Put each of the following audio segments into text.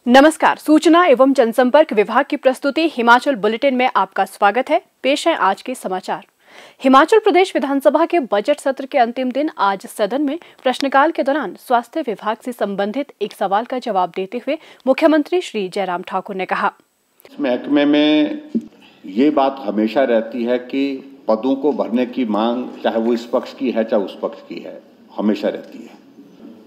नमस्कार, सूचना एवं जनसंपर्क विभाग की प्रस्तुति हिमाचल बुलेटिन में आपका स्वागत है। पेश है आज के समाचार। हिमाचल प्रदेश विधानसभा के बजट सत्र के अंतिम दिन आज सदन में प्रश्नकाल के दौरान स्वास्थ्य विभाग से संबंधित एक सवाल का जवाब देते हुए मुख्यमंत्री श्री जयराम ठाकुर ने कहा, महकमे में ये बात हमेशा रहती है कि पदों को भरने की मांग चाहे वो इस पक्ष की है चाहे उस पक्ष की है, हमेशा रहती है।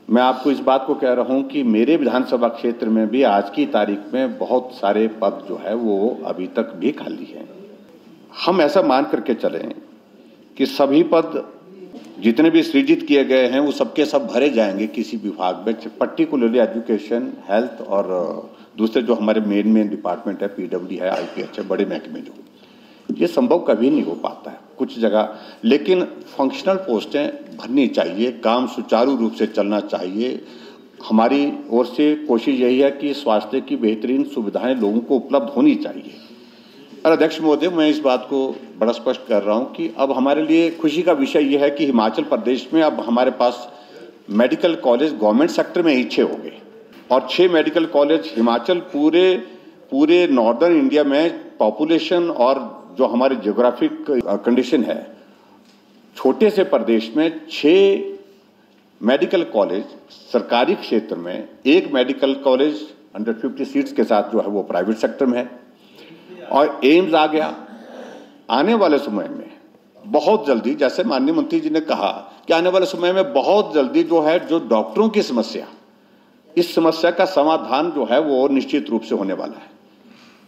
मैं आपको इस बात को कह रहा हूं कि मेरे विधानसभा क्षेत्र में भी आज की तारीख में बहुत सारे पद जो है वो अभी तक भी खाली हैं। हम ऐसा मान करके चलें कि सभी पद जितने भी सृजित किए गए हैं वो सबके सब भरे जाएंगे किसी विभाग में, पर्टिकुलरली एजुकेशन, हेल्थ और दूसरे जो हमारे मेन डिपार्टमेंट है, पीडब्ल्यू है, आईपीएच है, बड़े महकमे जो, ये संभव कभी नहीं हो पाता है कुछ जगह। लेकिन फंक्शनल पोस्टें भरनी चाहिए, काम सुचारू रूप से चलना चाहिए। हमारी ओर से कोशिश यही है कि स्वास्थ्य की बेहतरीन सुविधाएं लोगों को उपलब्ध होनी चाहिए। और अध्यक्ष महोदय, मैं इस बात को बड़ा स्पष्ट कर रहा हूं कि अब हमारे लिए खुशी का विषय यह है कि हिमाचल प्रदेश में अब हमारे पास मेडिकल कॉलेज गवर्नमेंट सेक्टर में ही 6 हो गए और 6 मेडिकल कॉलेज हिमाचल पूरे नॉर्दर्न इंडिया में पॉपुलेशन और जो हमारे जियोग्राफिक कंडीशन है, छोटे से प्रदेश में 6 मेडिकल कॉलेज सरकारी क्षेत्र में, 1 मेडिकल कॉलेज 150 सीट्स के साथ जो है वो प्राइवेट सेक्टर में है और एम्स आ गया। आने वाले समय में बहुत जल्दी, जैसे माननीय मंत्री जी ने कहा कि आने वाले समय में बहुत जल्दी जो है जो डॉक्टरों की समस्या, इस समस्या का समाधान जो है वो निश्चित रूप से होने वाला है।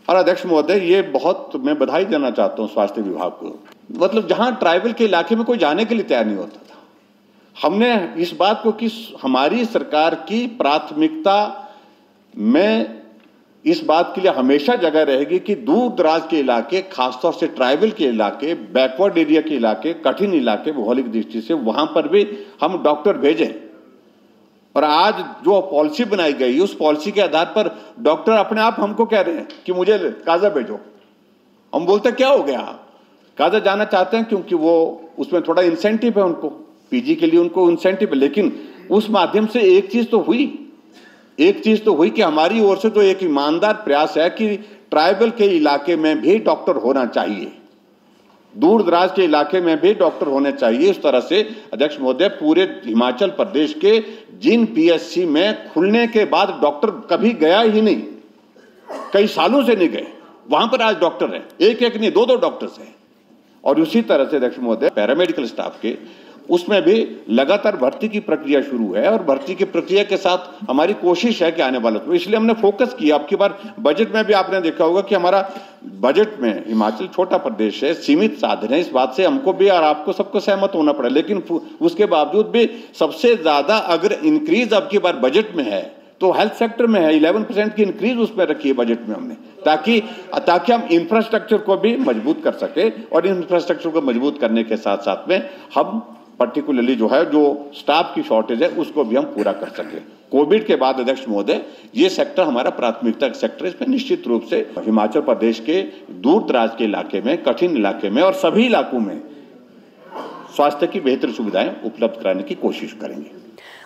और अध्यक्ष महोदय, ये बहुत मैं बधाई देना चाहता हूँ स्वास्थ्य विभाग को। मतलब जहां ट्राइबल के इलाके में कोई जाने के लिए तैयार नहीं होता था, हमने इस बात को कि हमारी सरकार की प्राथमिकता में इस बात के लिए हमेशा जगह रहेगी कि दूर दराज के इलाके, खासतौर से ट्राइबल के इलाके, बैकवर्ड एरिया के इलाके, कठिन इलाके भौगोलिक दृष्टि से, वहां पर भी हम डॉक्टर भेजें। और आज जो पॉलिसी बनाई गई, उस पॉलिसी के आधार पर डॉक्टर अपने आप हमको कह रहे हैं कि मुझे काजा भेजो। हम बोलते क्या हो गया, काजा जाना चाहते हैं क्योंकि वो उसमें थोड़ा इंसेंटिव है, उनको पीजी के लिए उनको इंसेंटिव है। लेकिन उस माध्यम से एक चीज तो हुई कि हमारी ओर से तो एक ईमानदार प्रयास है कि ट्राइबल के इलाके में भी डॉक्टर होना चाहिए, दूर दराज के इलाके में भी डॉक्टर होने चाहिए। इस तरह से अध्यक्ष महोदय, पूरे हिमाचल प्रदेश के जिन पीएचसी में खुलने के बाद डॉक्टर कभी गया ही नहीं, कई सालों से नहीं गए, वहां पर आज डॉक्टर हैं, एक नहीं 2 डॉक्टर्स हैं। और उसी तरह से अध्यक्ष महोदय, पैरामेडिकल स्टाफ के उसमें भी लगातार भर्ती की प्रक्रिया शुरू है और भर्ती की प्रक्रिया के साथ हमारी कोशिश है कि आने वाले, तो इसलिए हमने फोकस किया। अब की बार बजट में भी आपने देखा होगा कि हमारा बजट में, हिमाचल छोटा प्रदेश है, सीमित साधन है, इस बात से हमको भी और आपको सबको सहमत होना पड़ा। लेकिन उसके बावजूद भी सबसे ज्यादा अगर इंक्रीज अब की बार बजट में है तो हेल्थ सेक्टर में है। 11% की इंक्रीज उसमें रखी है बजट में हमने, ताकि हम इंफ्रास्ट्रक्चर को भी मजबूत कर सके। और इंफ्रास्ट्रक्चर को मजबूत करने के साथ साथ में हम पर्टिकुलरली जो है, जो स्टाफ की शॉर्टेज है, उसको भी हम पूरा कर सके। कोविड के बाद अध्यक्ष महोदय, ये सेक्टर हमारा प्राथमिकता सेक्टर, इसमें निश्चित रूप से हिमाचल प्रदेश के दूर दराज के इलाके में, कठिन इलाके में और सभी इलाकों में स्वास्थ्य की बेहतर सुविधाएं उपलब्ध कराने की कोशिश करेंगे।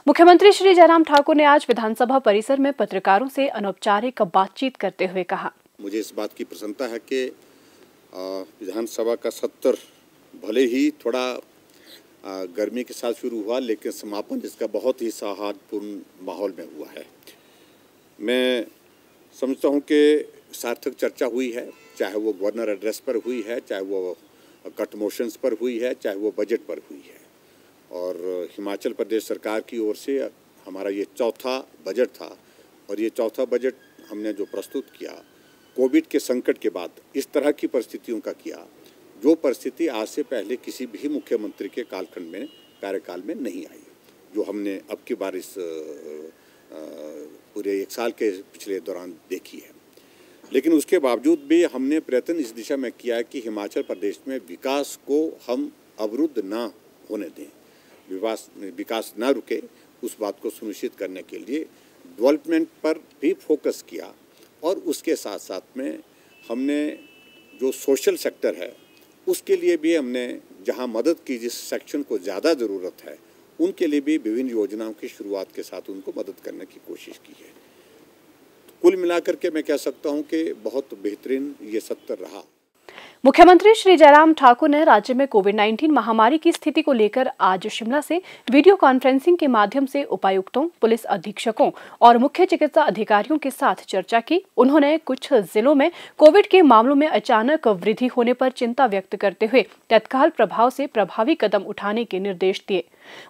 मुख्यमंत्री श्री जयराम ठाकुर ने आज विधानसभा परिसर में पत्रकारों से अनौपचारिक बातचीत करते हुए कहा, मुझे इस बात की प्रसन्नता है कि विधानसभा का सत्र भले ही थोड़ा गर्मी के साथ शुरू हुआ, लेकिन समापन इसका बहुत ही सौहार्दपूर्ण माहौल में हुआ है। मैं समझता हूं कि सार्थक चर्चा हुई है, चाहे वो गवर्नर एड्रेस पर हुई है, चाहे वो कट मोशंस पर हुई है, चाहे वो बजट पर हुई है। और हिमाचल प्रदेश सरकार की ओर से हमारा ये 4था बजट था और ये 4था बजट हमने जो प्रस्तुत किया, कोविड के संकट के बाद इस तरह की परिस्थितियों का किया, जो परिस्थिति आज से पहले किसी भी मुख्यमंत्री के कालखंड में, कार्यकाल में नहीं आई, जो हमने अब की बार इस पूरे 1 साल के पिछले दौरान देखी है। लेकिन उसके बावजूद भी हमने प्रयत्न इस दिशा में किया कि हिमाचल प्रदेश में विकास को हम अवरुद्ध ना होने दें, विकास ना रुके, उस बात को सुनिश्चित करने के लिए डेवलपमेंट पर भी फोकस किया। और उसके साथ साथ में हमने जो सोशल सेक्टर है उसके लिए भी हमने जहां मदद की, जिस सेक्शन को ज़्यादा ज़रूरत है, उनके लिए भी विभिन्न योजनाओं की शुरुआत के साथ उनको मदद करने की कोशिश की है। कुल मिलाकर के मैं कह सकता हूं कि बहुत बेहतरीन ये सत्र रहा। मुख्यमंत्री श्री जयराम ठाकुर ने राज्य में कोविड-19 महामारी की स्थिति को लेकर आज शिमला से वीडियो कॉन्फ्रेंसिंग के माध्यम से उपायुक्तों, पुलिस अधीक्षकों और मुख्य चिकित्सा अधिकारियों के साथ चर्चा की। उन्होंने कुछ जिलों में कोविड के मामलों में अचानक वृद्धि होने पर चिंता व्यक्त करते हुए तत्काल प्रभाव से प्रभावी कदम उठाने के निर्देश दिए।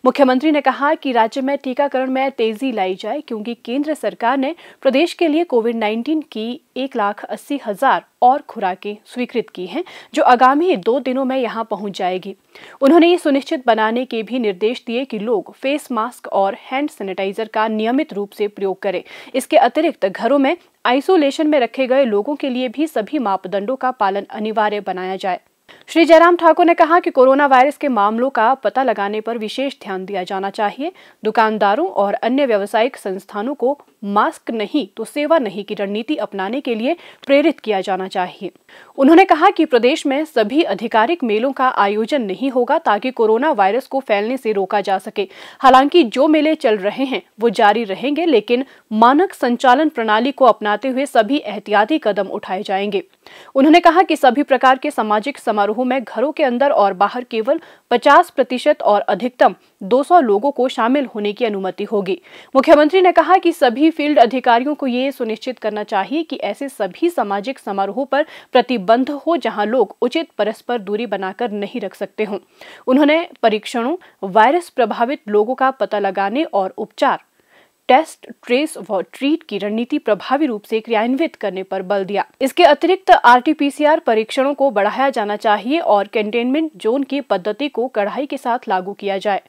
मुख्यमंत्री ने कहा कि राज्य में टीकाकरण में तेजी लाई जाए, क्योंकि केंद्र सरकार ने प्रदेश के लिए कोविड-19 की 1,80,000 और खुराकें स्वीकृत की हैं, जो आगामी 2 दिनों में यहां पहुंच जाएगी। उन्होंने ये सुनिश्चित बनाने के भी निर्देश दिए कि लोग फेस मास्क और हैंड सैनिटाइजर का नियमित रूप से प्रयोग करें। इसके अतिरिक्त घरों में आइसोलेशन में रखे गए लोगों के लिए भी सभी मापदंडों का पालन अनिवार्य बनाया जाए। श्री जयराम ठाकुर ने कहा कि कोरोना वायरस के मामलों का पता लगाने पर विशेष ध्यान दिया जाना चाहिए। दुकानदारों और अन्य व्यावसायिक संस्थानों को मास्क नहीं तो सेवा नहीं की रणनीति अपनाने के लिए प्रेरित किया जाना चाहिए। उन्होंने कहा कि प्रदेश में सभी आधिकारिक मेलों का आयोजन नहीं होगा, ताकि कोरोना वायरस को फैलने से रोका जा सके। हालांकि जो मेले चल रहे हैं वो जारी रहेंगे, लेकिन मानक संचालन प्रणाली को अपनाते हुए सभी एहतियाती कदम उठाए जाएंगे। उन्होंने कहा कि सभी प्रकार के सामाजिक समारोह में घरों के अंदर और बाहर केवल 50% और अधिकतम 200 लोगों को शामिल होने की अनुमति होगी। मुख्यमंत्री ने कहा कि सभी फील्ड अधिकारियों को ये सुनिश्चित करना चाहिए कि ऐसे सभी सामाजिक समारोह पर प्रतिबंध हो जहां लोग उचित परस्पर दूरी बनाकर नहीं रख सकते हों। उन्होंने परीक्षणों, वायरस प्रभावित लोगों का पता लगाने और उपचार, टेस्ट, ट्रेस व ट्रीट की रणनीति प्रभावी रूप से क्रियान्वित करने पर बल दिया। इसके अतिरिक्त RT-PCR परीक्षणों को बढ़ाया जाना चाहिए और कंटेनमेंट जोन की पद्धति को कड़ाई के साथ लागू किया जाए।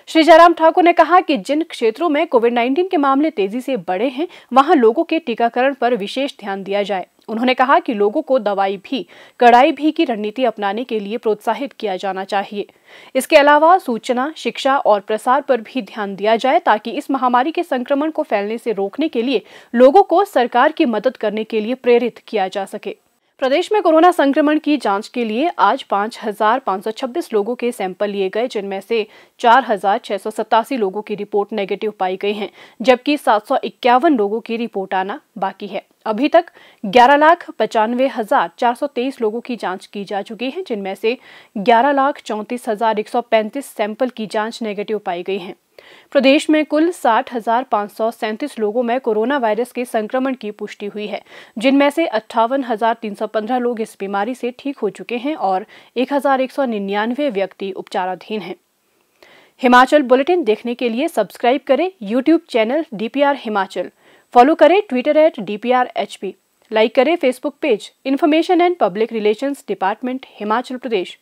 श्री जयराम ठाकुर ने कहा कि जिन क्षेत्रों में कोविड-19 के मामले तेजी से बढ़े हैं, वहां लोगों के टीकाकरण पर विशेष ध्यान दिया जाए। उन्होंने कहा कि लोगों को दवाई भी, कड़ाई भी की रणनीति अपनाने के लिए प्रोत्साहित किया जाना चाहिए। इसके अलावा सूचना, शिक्षा और प्रसार पर भी ध्यान दिया जाए, ताकि इस महामारी के संक्रमण को फैलने से रोकने के लिए लोगों को सरकार की मदद करने के लिए प्रेरित किया जा सके। प्रदेश में कोरोना संक्रमण की जांच के लिए आज 5,526 लोगों के सैंपल लिए गए, जिनमें से 4,687 लोगों की रिपोर्ट नेगेटिव पाई गई है, जबकि 751 लोगों की रिपोर्ट आना बाकी है। अभी तक 11,95,423 लोगों की जांच की जा चुकी है, जिनमें से 11,34,135 सैंपल की जांच नेगेटिव पाई गई है। प्रदेश में कुल 60,537 लोगों में कोरोना वायरस के संक्रमण की पुष्टि हुई है, जिनमें से 58,315 लोग इस बीमारी से ठीक हो चुके हैं और 1,199 व्यक्ति उपचाराधीन हैं। हिमाचल बुलेटिन देखने के लिए सब्सक्राइब करें YouTube channel DPR Himachal, follow करें ट्विटर @DPRHP, लाइक करें Facebook page information and public relations department Himachal Pradesh,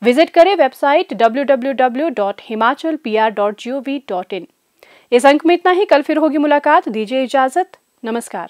visit करें वेबसाइट www.himachalpr.gov.in। इस अंक में इतना ही। कल फिर होगी मुलाकात। दीजिए इजाजत। नमस्कार।